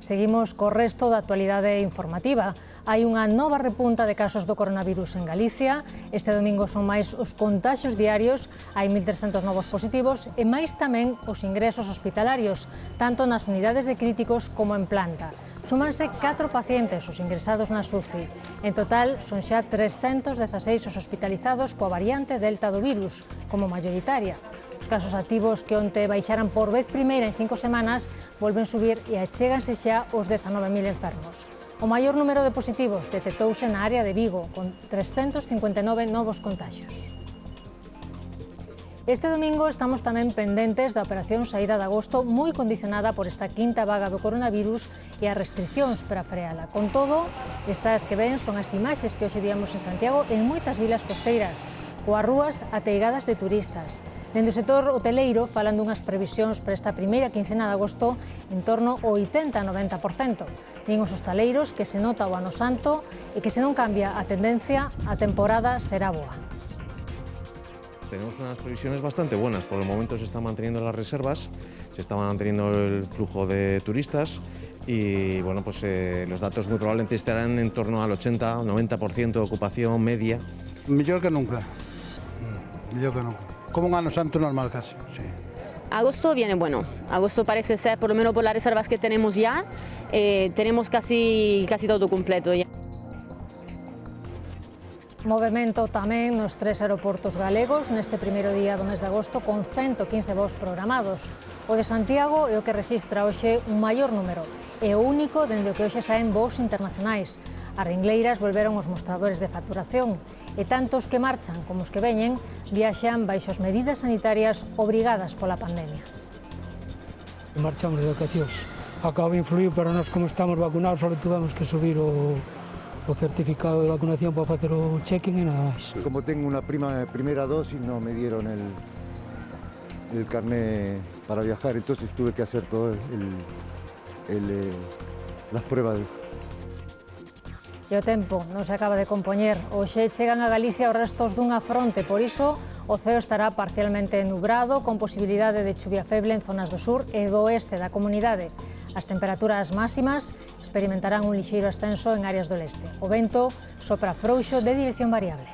Seguimos co resto da actualidade informativa. Hai unha nova repunta de casos do coronavirus en Galicia. Este domingo son máis os contaxios diarios, hai 1.300 novos positivos e máis tamén os ingresos hospitalarios, tanto nas unidades de críticos como en planta. Súmanse 4 pacientes os ingresados na UCI. En total, son xa 316 os hospitalizados coa variante Delta do virus, como maioritaria. Os casos activos que onte baixaran por vez primeira en 5 semanas volven subir e achéganse xa os 19.000 enfermos. O maior número de positivos detectouse na área de Vigo, con 359 novos contaxios. Este domingo estamos tamén pendentes da operación saída de agosto moi condicionada por esta quinta vaga do coronavirus e as restriccións para freala. Con todo, estas que ven son as imaxes que hoxe víamos en Santiago en moitas vilas costeiras, coas rúas ateigadas de turistas. Dende o sector hoteleiro falan dunhas previsións para esta primeira quincena de agosto en torno ao 80-90%. Din os hostaleiros que se nota o Ano Santo e que se non cambia a tendencia, a temporada será boa. Tenemos unas previsiones bastante buenas. Por el momento se están manteniendo las reservas, se está manteniendo el flujo de turistas y bueno, pues los datos muy probablemente estarán en torno al 80-90% de ocupación media. Mellor que nunca. Mellor que nunca. Como un Ano Santo normal casi, sí. Agosto viene bueno. Agosto parece ser, por lo menos por las reservas que tenemos ya, tenemos casi todo completo ya. Movemento tamén nos 3 aeroportos galegos neste primeiro día do mes de agosto con 115 voos programados. O de Santiago é o que rexistra hoxe un maior número. É o único dende o que hoxe saen voos internacionais. As ringleiras volveron os mostradores de facturación e tanto os que marchan como os que veñen viaxan baixo as medidas sanitarias obrigadas pola pandemia. Marchamos de vacacións. Acaba de influir para nós como estamos vacunados, só tuvemos que subir o certificado de vacunación para facer o check-in e nada máis. Como tengo una primera dosis, no me dieron el carné para viajar, entonces tuve que hacer todo las pruebas. E o tempo non se acaba de compoñer. Hoxe chegan a Galicia os restos dunha fronte, por iso o ceo estará parcialmente nubrado, con posibilidade de chuvia feble en zonas do sur e do oeste da comunidade. As temperaturas máximas experimentarán un lixeiro ascenso en áreas do leste. O vento sopra frouxo de dirección variable.